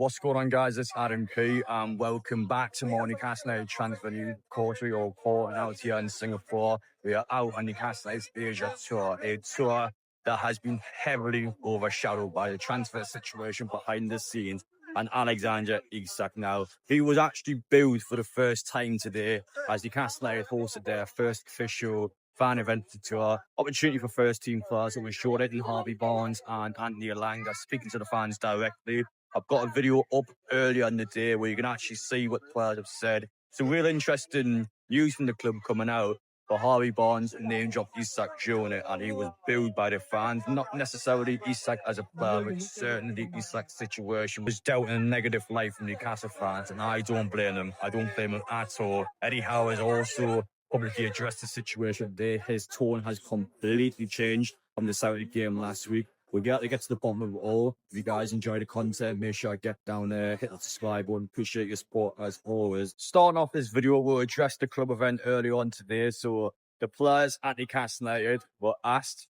What's going on, guys? It's Adam P, and welcome back to more Newcastle United transfer news. Of course, we all reporting out here in Singapore. We are out on Newcastle United's Asia tour, a tour that has been heavily overshadowed by the transfer situation behind the scenes. And Alexander Isak now, he was actually billed for the first time today as Newcastle United hosted their first official fan event tour. Opportunity for first team players. It was shorted in Harvey Barnes and Anthony Alexander speaking to the fans directly. I've got a video up earlier in the day where you can actually see what the players have said. Some real interesting news from the club coming out. But Harvey Barnes name dropped Isak during it, and he was billed by the fans. Not necessarily Isak as a player, but certainly Isak's situation was dealt in a negative light from Newcastle fans, and I don't blame them. I don't blame them at all. Eddie Howe has also publicly addressed the situation there. His tone has completely changed from the Saudi game last week. We got to get to the bottom of it all. If you guys enjoy the content, make sure I get down there, hit the subscribe button. Appreciate your support as always. Starting off this video, we'll address the club event early on today. So the players at Newcastle United were asked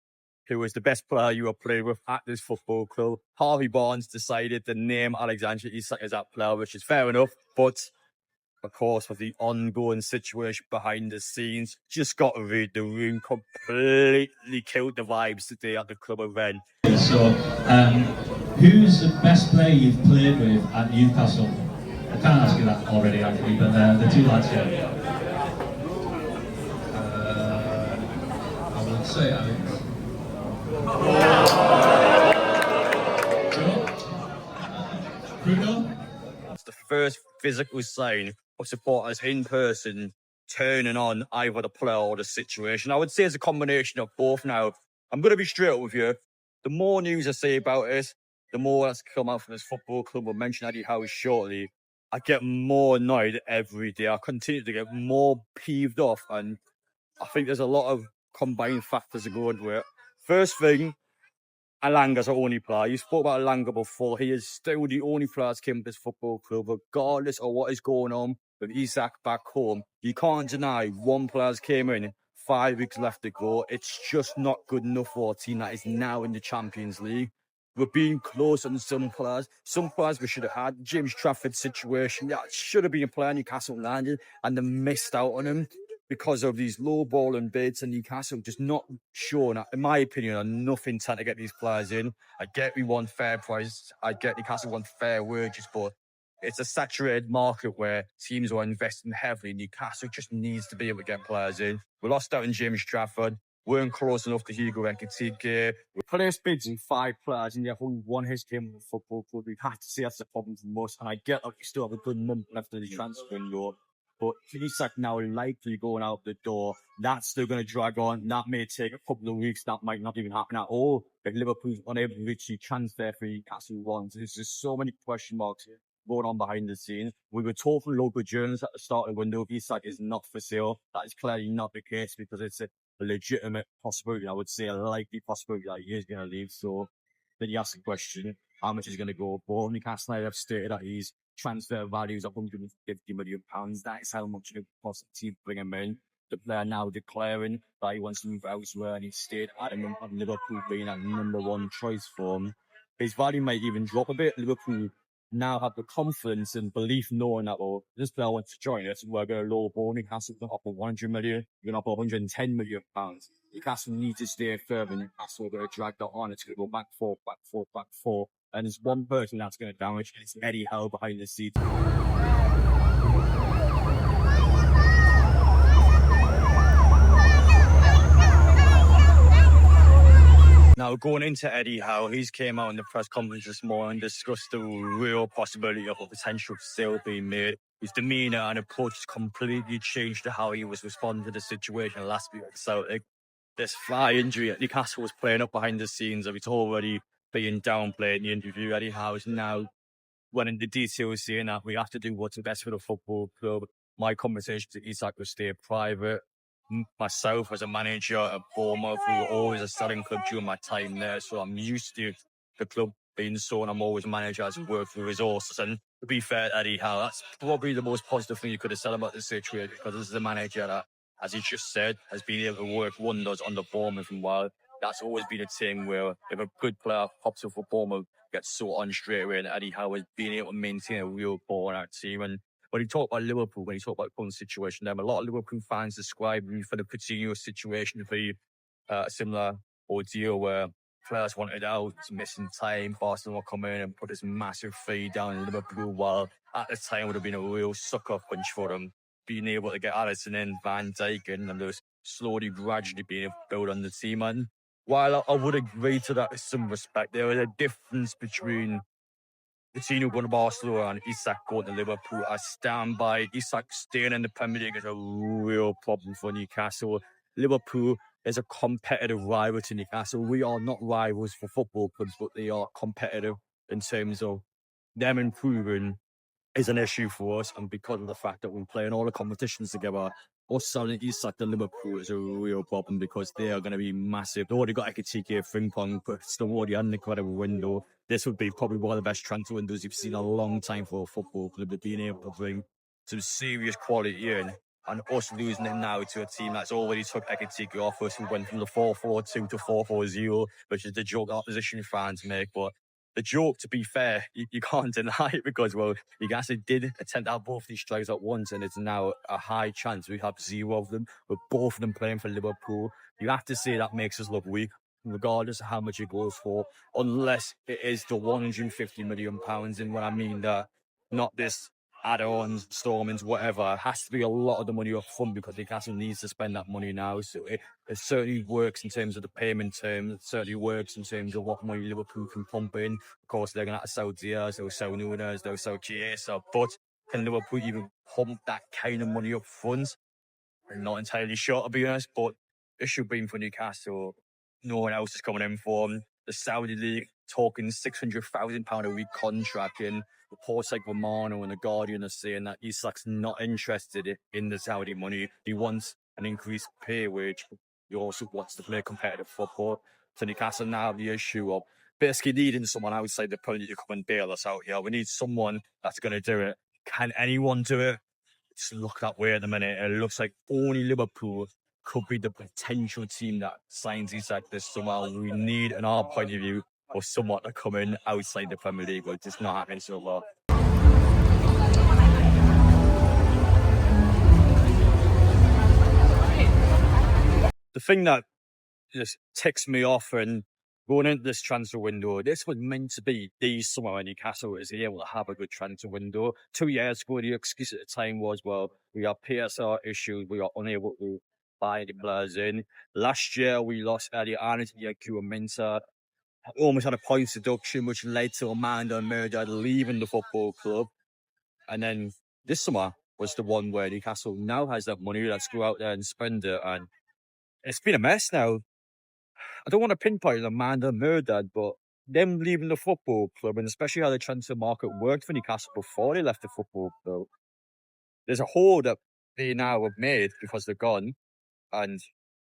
who was the best player you were playing with at this football club. Harvey Barnes decided to name Alexander Isak as that player, which is fair enough. But of course, with the ongoing situation behind the scenes, just got to read the room. Completely killed the vibes today at the club event. So, who's the best player you've played with at Newcastle? I can't ask you that already, actually, but the two lads here. I would say Alex. Joe? Bruno? That's the first physical sign of supporters in person turning on either the player or the situation. I would say it's a combination of both now. I'm going to be straight up with you. The more news I say about it, the more that's come out from this football club. We'll mention Eddie Howe shortly. I get more annoyed every day. I continue to get more peeved off, and I think there's a lot of combined factors that go into it. First thing, Alanga's our only player. You spoke about Alanga before. He is still the only player that's came to this football club, regardless of what is going on with Isak back home. You can't deny one player's came in, 5 weeks left to go. It's just not good enough for a team that is now in the Champions League. We're being close on some players. Some players we should have had. James Trafford situation. That should have been a player Newcastle landed, and they missed out on him because of these low balling bids, and Newcastle just not showing, in my opinion, enough intent to get these players in. I get we want fair price. I get Newcastle want fair wages, but it's a saturated market where teams are investing heavily. Newcastle just needs to be able to get players in. We lost out in James Trafford. Weren't close enough to Hugo Ekitike. We placed bids in 5 players, and yet only one has came with the football club. We've had to see that's the problem for most. And I get that we still have a good month left of the transfer window. But Isak now likely going out the door. That's still going to drag on. That may take a couple of weeks. That might not even happen at all. If Liverpool's unable to reach the transfer for Newcastle once, there's just so many question marks here going on behind the scenes. We were told from local journalists at the start of the window, Isak is not for sale. That is clearly not the case because it's a legitimate possibility. I would say a likely possibility that he is going to leave. So then you ask the question, how much is going to go? But Newcastle have stated that his transfer value is £150 million. That is how much it costs the team bring him in. The player now declaring that he wants to move elsewhere, and he stayed adamant on Liverpool being that number one choice for him. His value might even drop a bit. Liverpool now have the confidence and belief knowing that, well, this player wants to join us, we're going to lowball Newcastle, we're going to offer 100 million, we're going to offer £110 million. Newcastle needs to stay further. Newcastle are going to drag that on. It's going to go back, forth, back, forth, back, forth. And there's one person that's going to damage, and it's Eddie Howe behind the scenes. Now, going into Eddie Howe, he's came out in the press conference this morning and discussed the real possibility of a potential sale being made. His demeanour and approach completely changed to how he was responding to the situation last week at Celtic. This fly injury at Newcastle was playing up behind the scenes, and it's already being downplayed in the interview. Eddie Howe is now went into detail saying that we have to do what's best for the football club. My conversations with Isak will stay private. Myself as a manager at Bournemouth, we were always a selling club during my time there, so I'm used to the club being so, and I'm always a manager as work for resources. And to be fair to Eddie Howe, that's probably the most positive thing you could have said about this situation, because this is a manager that, as he just said, has been able to work wonders on the Bournemouth and while. That's always been a thing where if a good player pops up for Bournemouth, get so on straight away, and Eddie Howe has been able to maintain a real ball in our team. And when you talk about Liverpool, when you talk about the current situation, a lot of Liverpool fans describe for the Coutinho situation to be a similar ordeal where players wanted out, missing time, Barcelona come in and put this massive fee down in Liverpool, while at the time would have been a real sucker punch for them. Being able to get Alisson in, Van Dijk in, and those slowly, gradually being able to build on the team. And while I would agree to that in some respect, there is a difference between Coutinho going to Barcelona and Isak going to Liverpool. I stand by Isak staying in the Premier League is a real problem for Newcastle. Liverpool is a competitive rival to Newcastle. We are not rivals for football clubs, but they are competitive in terms of them improving is an issue for us. And because of the fact that we play in all the competitions together, us selling Isak to Liverpool is a real problem because they are going to be massive. They already got Ekitike, Frimpong, but still already an incredible window. This would be probably one of the best transfer windows you've seen in a long time for a football club. They've been able to bring some serious quality in. And us losing him now to a team that's already took Ekitike off us, who went from the 4-4-2 to 4-4-0, which is the joke opposition fans make. But the joke, to be fair, you can't deny it because, well, Newcastle did attempt to have both these strikes at once, and it's now a high chance we have 0 of them, with both of them playing for Liverpool. You have to say that makes us look weak, regardless of how much it goes for, unless it is the £150 million. And when I mean that, not this add-ons, installments, whatever, it has to be a lot of the money up front because Newcastle needs to spend that money now. So it certainly works in terms of the payment terms. It certainly works in terms of what money Liverpool can pump in. Of course, they're going to have to sell Diaz, they'll sell Nunes, they'll sell Chiesa. But can Liverpool even pump that kind of money up front? I'm not entirely sure, to be honest, but issue being for Newcastle, no one else is coming in for them. The Saudi League talking £600,000 a week contract in. Reports like Romano and The Guardian are saying that Isak's not interested in the Saudi money. He wants an increased pay wage. He also wants to play competitive football. So Newcastle now have the issue of basically needing someone outside the Premier League to come and bail us out here. We need someone that's going to do it. Can anyone do it? It's looked that way at the minute. It looks like only Liverpool could be the potential team that signs Isak this summer. We need, in our point of view, for someone to come in outside the Premier League, but it's not happening so far. The thing that just ticks me off and going into this transfer window, this was meant to be the summer when Newcastle was able to have a good transfer window. 2 years ago, the excuse at the time was, well, we have PSR issues, we are unable to buy the players in. Last year, we lost Eddie Arnott and Yaku Minter. Almost had a points deduction, which led to Amanda and Murdoch leaving the football club. And then this summer was the one where Newcastle now has that money. Let's go out there and spend it. And it's been a mess now. I don't want to pinpoint Amanda and Murdoch, but them leaving the football club, and especially how the transfer market worked for Newcastle before they left the football club, there's a hole that they now have made because they're gone. And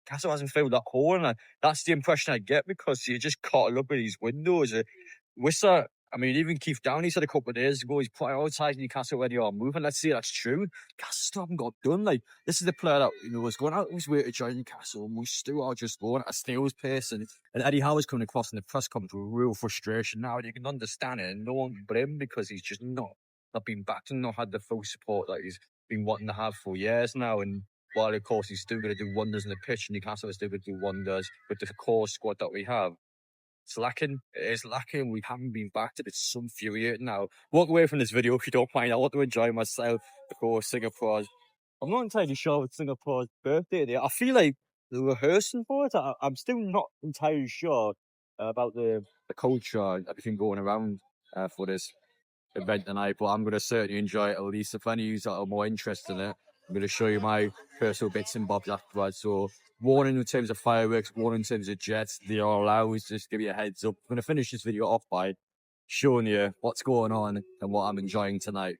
Castle hasn't filled that hole, and that's the impression I get because you just caught a look at these windows. Wissa, I mean, even Keith Downey said a couple of days ago he's prioritising Newcastle when they are moving. Let's see, that's true. Castle still haven't got done. Like, this is the player that was going out of his way to join Newcastle, and we still are just going at a snail's pace. And Eddie Howe is coming across in the press conference with real frustration now. You can understand it, and no one can blame him because he's just not been backed and not had the full support that he's been wanting to have for years now. And while, of course, he's still going to do wonders in the pitch, and Newcastle is still going to do wonders with the core squad that we have. It's lacking. It is lacking. We haven't been backed. It's infuriating now. Walk away from this video if you don't mind. I want to enjoy myself before Singapore's. I'm not entirely sure it's Singapore's birthday day. I feel like they're rehearsing for it. I'm still not entirely sure about the culture and everything going around for this event tonight, but I'm going to certainly enjoy it. At least if any of you are more interested in it, I'm going to show you my personal bits and bobs afterwards. So, warning in terms of fireworks, warning in terms of jets, they are allowed. Just give you a heads up. I'm going to finish this video off by showing you what's going on and what I'm enjoying tonight.